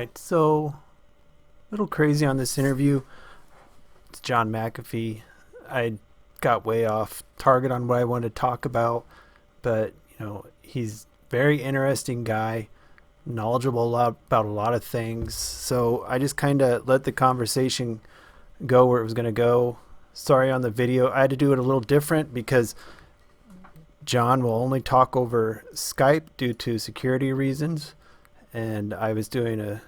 right, so a little crazy on this interview. It's John McAfee. I got way off target on what I wanted to talk about, but he's a very interesting guy, knowledgeable about a lot of things. So I just kind of let the conversation go where it was going to go. Sorry on the video. I had to do it a little different because John will only talk over Skype due to security reasons, and I was doing a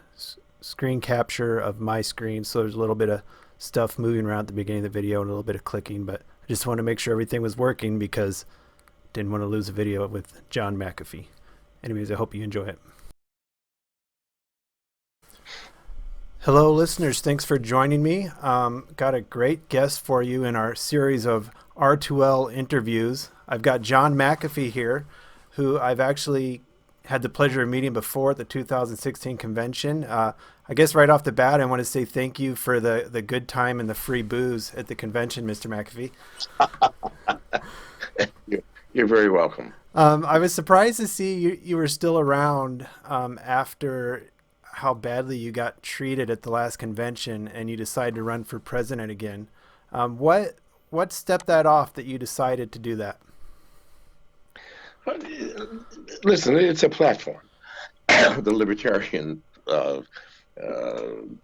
screen capture of my screen, so there's a little bit of stuff moving around at the beginning of the video and a little bit of clicking, but I just wanted to make sure everything was working because didn't want to lose a video with John McAfee. Anyways, I hope you enjoy it. Hello, listeners. Thanks for joining me. Got a great guest for you in our series of R2L interviews. I've got John McAfee here, who I've actually had the pleasure of meeting before at the 2016 convention. I guess right off the bat, I want to say thank you for the good time and the free booze at the convention, Mr. McAfee. You're very welcome. I was surprised to see you were still around after how badly you got treated at the last convention and you decided to run for president again. What stepped that off that you decided to do that? Listen, it's a platform. The Libertarian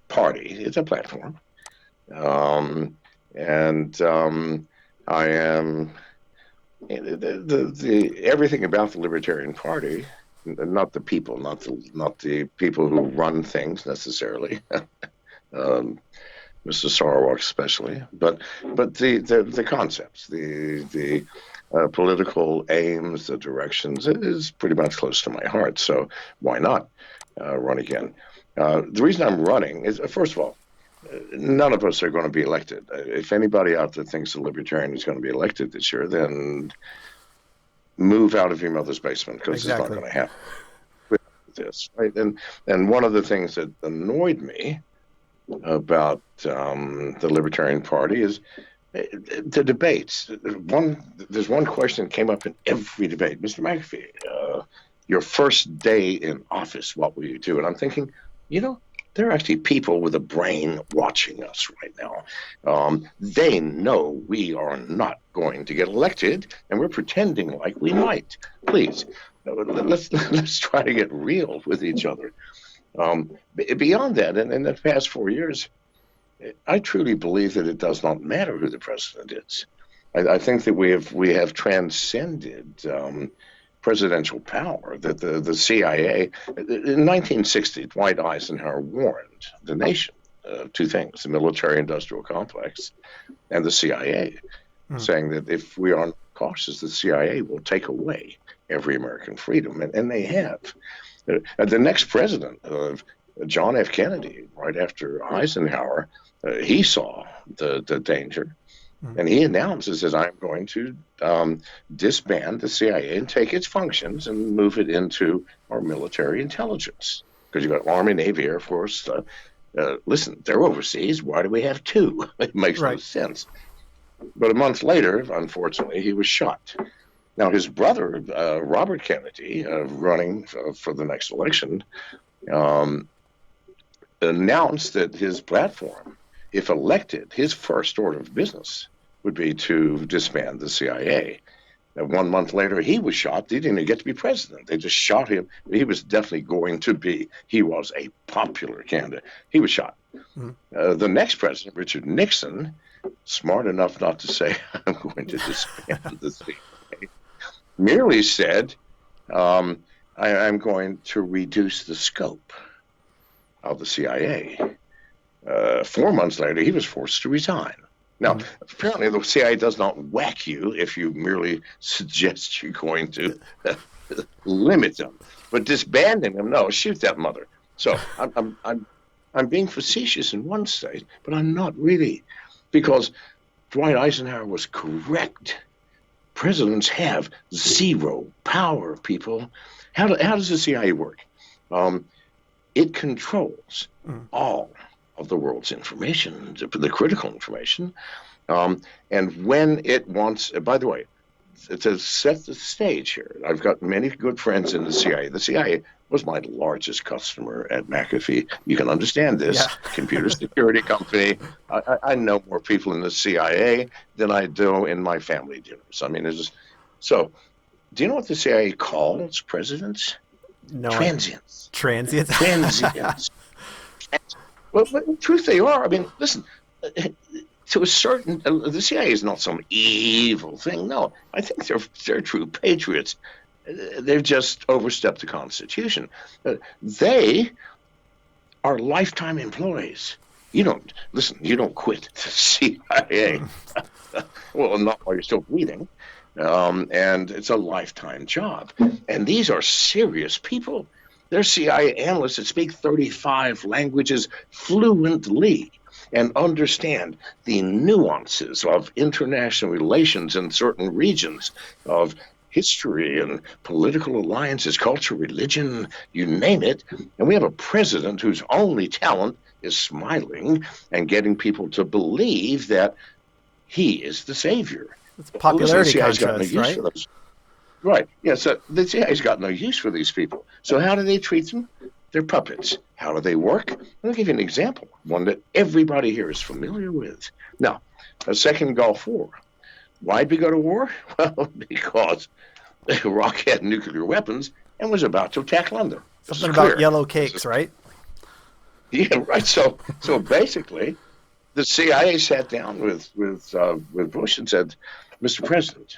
Party, it's a platform. I am everything about the Libertarian Party, not the people, not the people who run things necessarily. Mr. Sarwark especially, but the concepts, the political aims, the directions is pretty much close to my heart. So why not run again? The reason I'm running is, first of all, none of us are going to be elected. If anybody out there thinks the Libertarian is going to be elected this year, then move out of your mother's basement, because It's not going to happen with this, right? And one of the things that annoyed me about the Libertarian Party is the debates. There's one question that came up in every debate. Mr. McAfee, your first day in office, what will you do? And I'm thinking, there are actually people with a brain watching us right now. They know we are not going to get elected, and we're pretending like we might. Please, let's try to get real with each other. Beyond that, in the past 4 years, I truly believe that it does not matter who the president is. I think that we have transcended presidential power. That the CIA, in 1960, Dwight Eisenhower warned the nation of two things: the military-industrial complex and the CIA, saying that if we aren't cautious, the CIA will take away every American freedom, and they have. The next president, John F. Kennedy, right after Eisenhower, he saw the danger, and he announces that I'm going to disband the CIA and take its functions and move it into our military intelligence. Because you've got Army, Navy, Air Force. Listen, they're overseas. Why do we have two? It makes no sense. But a month later, unfortunately, he was shot. Now, his brother, Robert Kennedy, running for the next election, announced that his platform, if elected, his first order of business would be to disband the CIA. And 1 month later, he was shot. He didn't even get to be president. They just shot him. He was definitely going to be. He was a popular candidate. He was shot. The next president, Richard Nixon, smart enough not to say, I'm going to disband the CIA, merely said, I'm going to reduce the scope of the CIA. 4 months later, he was forced to resign. Now, apparently the CIA does not whack you if you merely suggest you're going to limit them. But disbanding them, no, shoot that mother. So I'm being facetious in one state, but I'm not really, because Dwight Eisenhower was correct. Presidents have zero power, people. How does the CIA work? It controls all of the world's information, the critical information. And when it wants, by the way, to set the stage here, I've got many good friends in the CIA. The CIA was my largest customer at McAfee. You can understand this. Yeah. Computer security company. I know more people in the CIA than I do in my family dinners. I mean, so. Do you know what the CIA calls presidents? No, Transients. transients. Transients. Well, but in truth, they are. I mean, listen, to a certain, the CIA is not some evil thing. No, I think they're true patriots. They've just overstepped the Constitution. They are lifetime employees. You don't quit the CIA. Well, not while you're still breathing. And it's a lifetime job. And these are serious people. They're CIA analysts that speak 35 languages fluently and understand the nuances of international relations in certain regions, of history and political alliances, culture, religion, you name it. And we have a president whose only talent is smiling and getting people to believe that he is the savior. It's popularity contest, right? Right. Yeah, so the CIA's got no use for these people. So how do they treat them? They're puppets. How do they work? I'll give you an example, one that everybody here is familiar with. Now, the Second Gulf War. Why'd we go to war? Well, because Iraq had nuclear weapons and was about to attack London. Something about yellow cakes, right? Yeah, right. So basically, the CIA sat down with Bush and said, "Mr. President,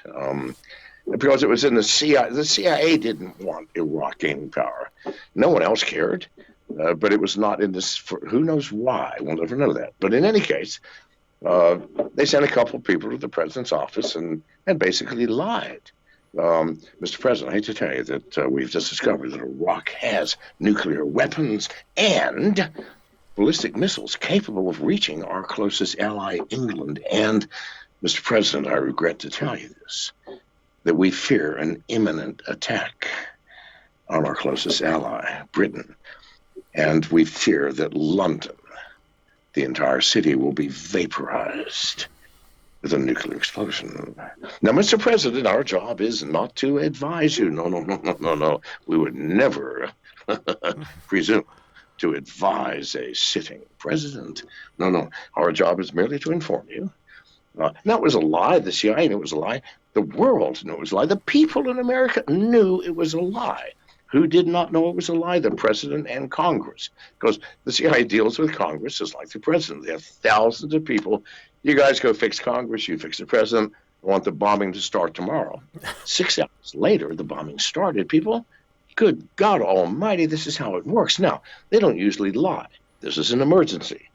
because it was in the CIA didn't want Iraq gaining power. No one else cared, but it was not in this. Who knows why? We'll never know that. But in any case, they sent a couple of people to the president's office and basically lied. Mr. President, I hate to tell you that we've just discovered that Iraq has nuclear weapons and ballistic missiles capable of reaching our closest ally, England. And, Mr. President, I regret to tell you this, that we fear an imminent attack on our closest ally, Britain. And we fear that London, the entire city, will be vaporized with a nuclear explosion. Now, Mr. President, our job is not to advise you. No. We would never presume to advise a sitting president. No. Our job is merely to inform you. Now, it was a lie. The CIA knew it was a lie. The world knew it was a lie. The people in America knew it was a lie. Who did not know it was a lie? The president and Congress. Because the CIA deals with Congress just like the president. They have thousands of people. You guys go fix Congress. You fix the president. I want the bombing to start tomorrow. 6 hours later, the bombing started. People, good God almighty, this is how it works. Now, they don't usually lie. This is an emergency.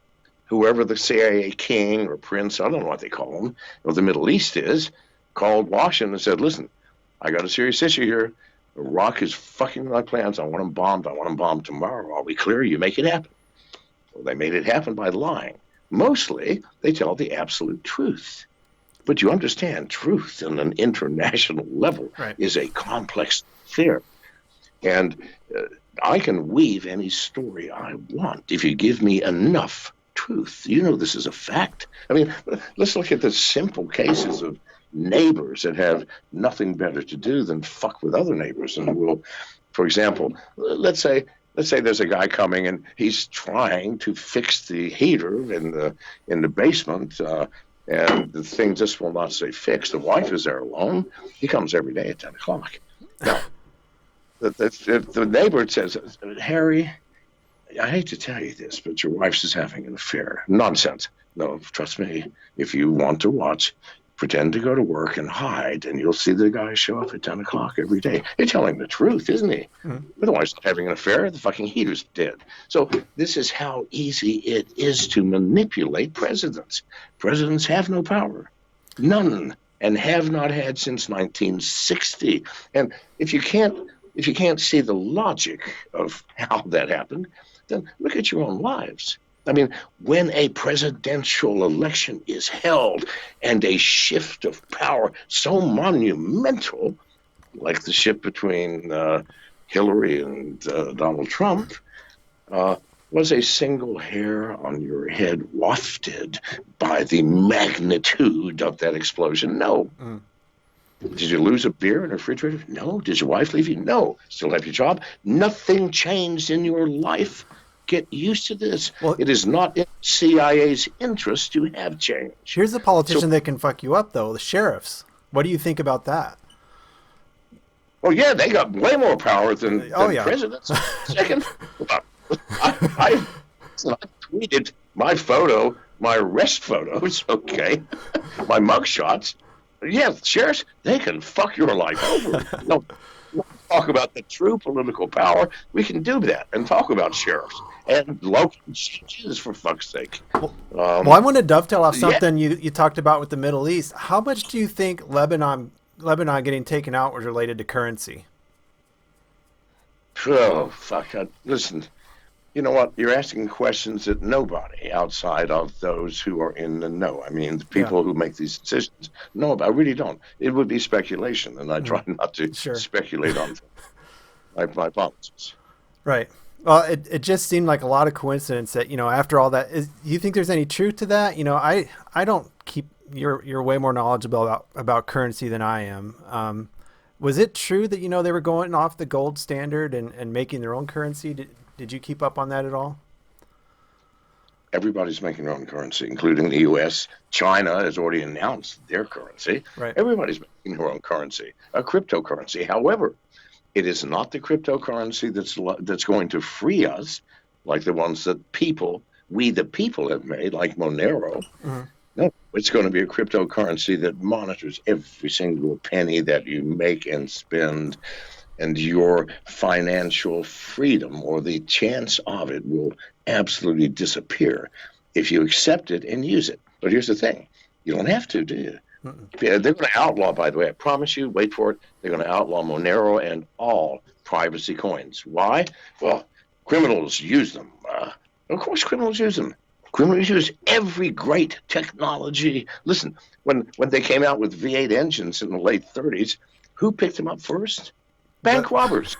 Whoever the CIA king or prince, I don't know what they call them, or the Middle East is, called Washington and said, listen, I got a serious issue here. Iraq is fucking my plans. I want them bombed. I want them bombed tomorrow. Are we clear? You make it happen. Well, they made it happen by lying. Mostly, they tell the absolute truth. But you understand, truth on an international level is a complex affair. And I can weave any story I want if you give me enough truth. You know this is a fact. I mean, let's look at the simple cases of neighbors that have nothing better to do than fuck with other neighbors. And we'll, for example, let's say there's a guy coming and he's trying to fix the heater in the basement, and the thing just will not stay fixed. The wife is there alone. He comes every day at 10 o'clock. Now, if the neighbor says, Harry, I hate to tell you this, but your wife's is having an affair. Nonsense. No, trust me. If you want to watch, pretend to go to work and hide, and you'll see the guy show up at 10 o'clock every day. You're telling the truth, isn't he? Mm-hmm. Otherwise, having an affair, the fucking heater's dead. So this is how easy it is to manipulate presidents. Presidents have no power. None. And have not had since 1960. And if you can't see the logic of how that happened, then look at your own lives. I mean, when a presidential election is held and a shift of power so monumental, like the shift between Hillary and Donald Trump, was a single hair on your head wafted by the magnitude of that explosion? No. Did you lose a beer in a refrigerator? No. Did your wife leave you? No. Still have your job? Nothing changed in your life. Get used to this. Well, It is not in CIA's interest to have change. here's a So, politician that can fuck you up, though. The sheriffs. What do you think about that? oh yeah, they got way more power Oh than yeah. presidents. Second, I tweeted my photo, my arrest photos, okay, my mugshots. Yeah, sheriffs, they can fuck your life over. No, talk about the true political power. We can do that and talk about sheriffs and local judges, for fuck's sake. Well, I want to dovetail off Yeah. something you talked about with the Middle East. How much do you think Lebanon getting taken out was related to currency? Oh, fuck. Listen, you know what? You're asking questions that nobody outside of those who are in the know. I mean, the Yeah. people who make these decisions know about. I really don't. It would be speculation, and I try not to Sure. speculate on things. My apologies. Right. Well, it just seemed like a lot of coincidence that, after all that, you think there's any truth to that? I don't keep, you're way more knowledgeable about currency than I am. Was it true that, they were going off the gold standard and making their own currency? Did you keep up on that at all? Everybody's making their own currency, including the U.S. China has already announced their currency. Right. Everybody's making their own currency, a cryptocurrency. However, it is not the cryptocurrency that's going to free us, like the ones that we the people have made, like Monero. Mm-hmm. No, it's going to be a cryptocurrency that monitors every single penny that you make and spend, and your financial freedom or the chance of it will absolutely disappear if you accept it and use it. But here's the thing. You don't have to, do you? They're going to outlaw, by the way, I promise you, wait for it, they're going to outlaw Monero and all privacy coins. Why? Well, criminals use them. Of course, criminals use them. Criminals use every great technology. Listen, when they came out with V8 engines in the late 30s, who picked them up first? Bank robbers.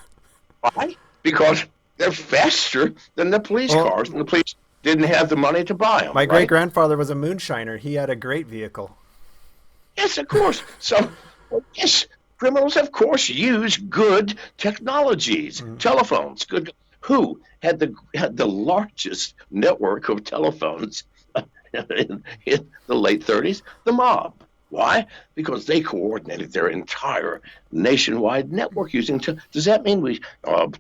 Why? Because they're faster than the police cars, and the police didn't have the money to buy them. My great-grandfather was a moonshiner. He had a great vehicle. Yes, of course. So, yes, criminals, of course, use good technologies, telephones. Good. Who had the largest network of telephones in the late 30s? The mob. Why? Because they coordinated their entire nationwide network using. Does that mean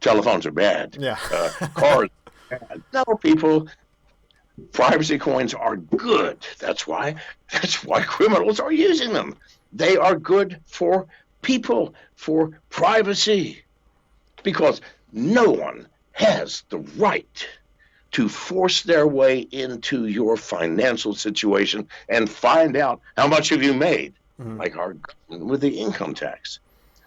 telephones are bad? Yeah. Cars are bad? No, people. Privacy coins are good. That's why criminals are using them. They are good for people, for privacy, because no one has the right to force their way into your financial situation and find out how much have you made, like our government with the income tax.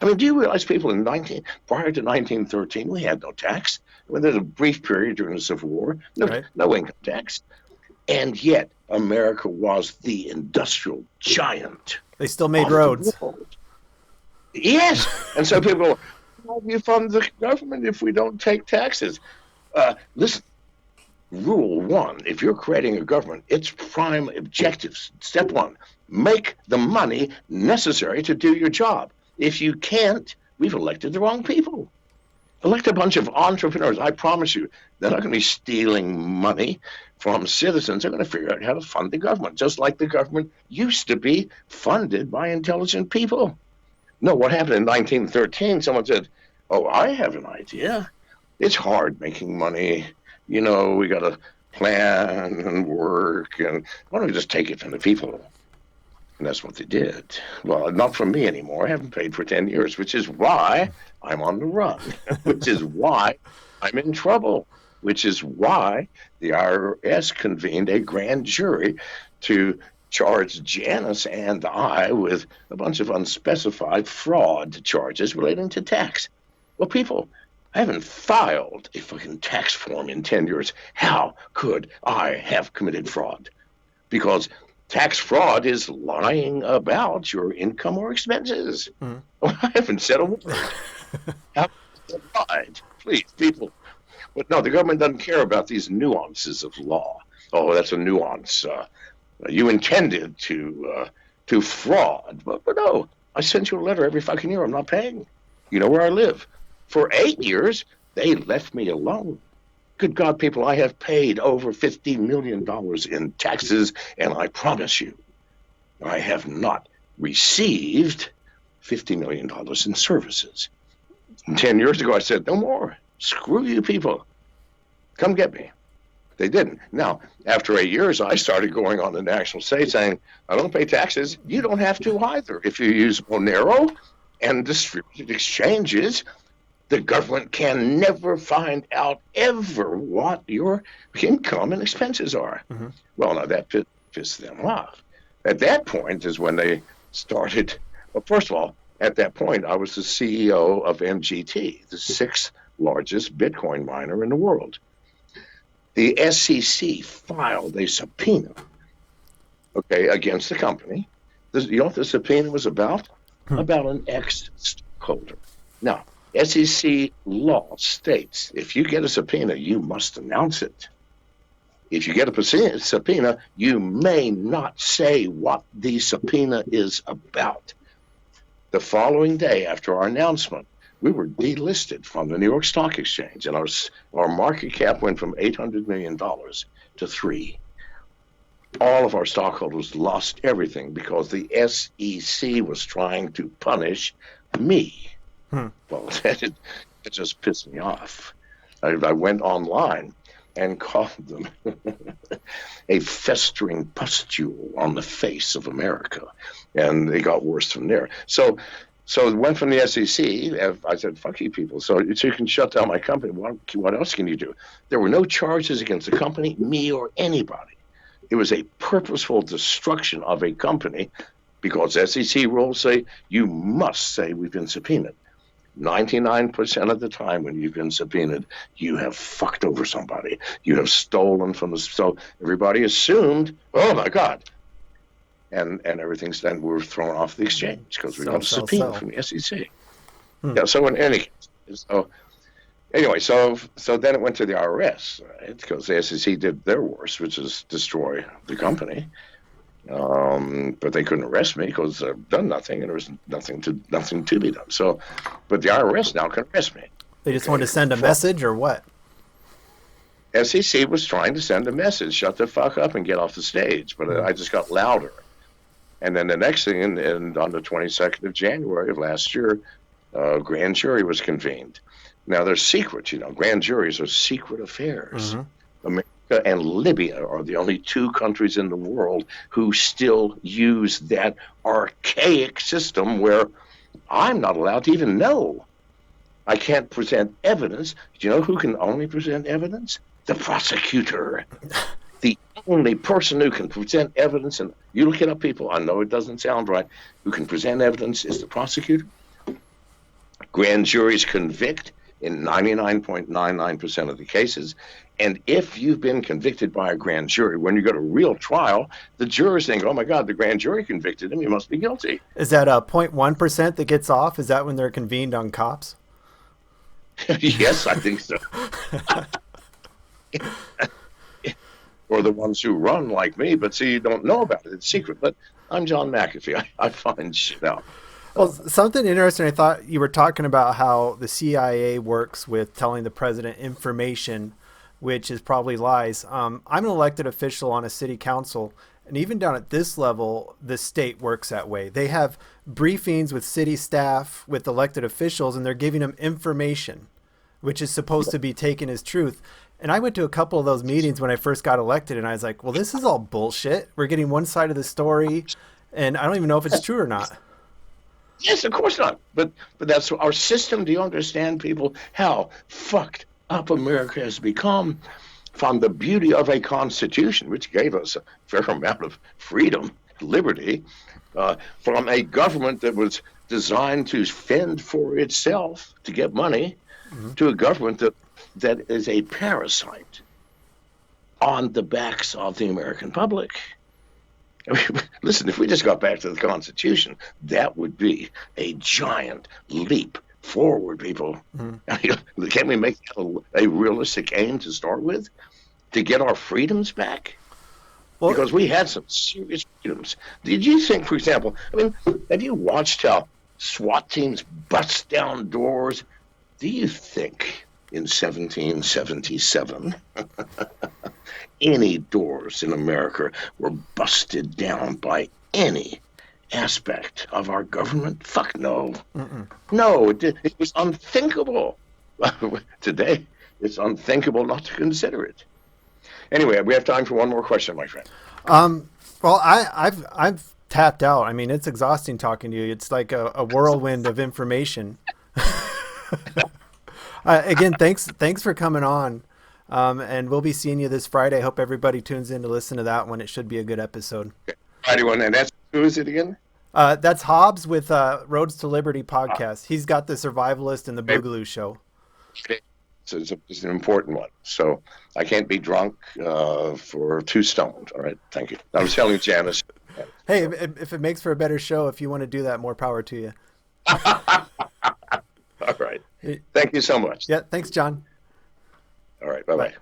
I mean, do you realize people prior to 1913, we had no tax. I mean, there's a brief period during the Civil War, no income tax. And yet, America was the industrial giant. They still made roads. Yes. And so people go, how do you fund the government if we don't take taxes? Listen, rule one, if you're creating a government, its prime objectives, step one, make the money necessary to do your job. If you can't, we've elected the wrong people. Elect a bunch of entrepreneurs. I promise you, they're not going to be stealing money from citizens. They're going to figure out how to fund the government, just like the government used to be funded by intelligent people. No, what happened in 1913, someone said, oh, I have an idea. It's hard making money. We got to plan and work, and why don't we just take it from the people? And that's what they did. Well, not from me anymore. I haven't paid for 10 years, which is why I'm on the run, which is why I'm in trouble, which is why the IRS convened a grand jury to charge Janice and I with a bunch of unspecified fraud charges relating to tax. Well, people, I haven't filed a fucking tax form in 10 years. How could I have committed fraud? Because tax fraud is lying about your income or expenses. I haven't said a word. How lied? Please, people. But no, the government doesn't care about these nuances of law. Oh, that's a nuance. You intended to fraud, but no. I send you a letter every fucking year. I'm not paying. You know where I live. For 8 years, they left me alone. Good God, people, I have paid over $50 million in taxes, and I promise you, I have not received $50 million in services. And 10 years ago, I said, no more. Screw you people. Come get me. They didn't. Now, after 8 years, I started going on the national stage saying, I don't pay taxes. You don't have to either. If you use Monero and distributed exchanges, the government can never find out ever what your income and expenses are. Mm-hmm. Well, now that pissed them off. At that point is when they started. Well, first of all, at that point, I was the CEO of MGT, the sixth largest Bitcoin miner in the world. The SEC filed a subpoena, against the company. You know what the subpoena was about? About an ex-stockholder. Now, SEC law states if you get a subpoena, you must announce it. If you get a subpoena, you may not say what the subpoena is about. The following day after our announcement, we were delisted from the New York Stock Exchange, and our market cap went from $800 million to $3 million. All of our stockholders lost everything because the SEC was trying to punish me. Well, it just pissed me off. I went online and called them a festering pustule on the face of America, and it got worse from there. So it went from the SEC. I said, fuck you people. So you can shut down my company. What else can you do? There were no charges against the company, me, or anybody. It was a purposeful destruction of a company because SEC rules say you must say we've been subpoenaed. 99% of the time when you've been subpoenaed, you have fucked over somebody. You have stolen from so everybody assumed, oh my God. And everything's then we're thrown off the exchange because we got a subpoena from the SEC. Yeah, so in any case, anyway, so then it went to the IRS, right? Because the SEC did their worst, which is destroy the company. But they couldn't arrest me because I've done nothing, and there was nothing to be done. So, but the IRS now can arrest me. They just wanted to send a message, or what? SEC was trying to send a message: shut the fuck up and get off the stage. But I just got louder. And then the next thing, and on the 22nd of January of last year, grand jury was convened. Now they're secret, grand juries are secret affairs. Mm-hmm. America and Libya are the only two countries in the world who still use that archaic system where I'm not allowed to even know. I can't present evidence. Do you know who can only present evidence? The prosecutor. The only person who can present evidence, and you look it up, people, I know it doesn't sound right, who can present evidence is the prosecutor. Grand juries convict in 99.99% of the cases. And if you've been convicted by a grand jury, when you go to real trial, the jurors think, oh my God, the grand jury convicted him, you must be guilty. Is that 0.1% that gets off? Is that when they're convened on cops? Yes, I think so. Or the ones who run like me, but see, you don't know about it. It's secret. But I'm John McAfee. I find shit out. Well, something interesting, I thought you were talking about how the CIA works with telling the president information, which is probably lies. I'm an elected official on a city council, and even down at this level, the state works that way. They have briefings with city staff, with elected officials, and they're giving them information, which is supposed to be taken as truth. And I went to a couple of those meetings when I first got elected, and I was like, well, this is all bullshit. We're getting one side of the story, and I don't even know if it's true or not. Yes, of course not. But that's our system. Do you understand, people, how fucked up America has become from the beauty of a constitution, which gave us a fair amount of freedom, liberty, from a government that was designed to fend for itself to get money, to a government that is a parasite on the backs of the American public. I mean, listen, if we just got back to the Constitution, that would be a giant leap forward, people. Mm-hmm. Can't we make a realistic aim to start with to get our freedoms back? Well, because we had some serious freedoms. Did you think, for example, I mean, have you watched how SWAT teams bust down doors? Do you think in 1777 any doors in America were busted down by any aspect of our government? Fuck no. mm-mm. No, it was unthinkable. Today, it's unthinkable not to consider it. Anyway, we have time for one more question, my friend. Well, I've tapped out. I mean, it's exhausting talking to you. It's like a whirlwind of information. Again, thanks for coming on. And we'll be seeing you this Friday. Hope everybody tunes in to listen to that one. It should be a good episode. Okay. Friday, and that's who is it again? That's Hobbs with Roads to Liberty podcast. He's got the Survivalist and the Boogaloo Show. Okay. So it's an important one. So I can't be drunk for 2 stoned. All right. Thank you. I was telling Janice. Hey, if it makes for a better show, if you want to do that, more power to you. All right. Thank you so much. Yeah. Thanks, John. All right. Bye-bye. Bye.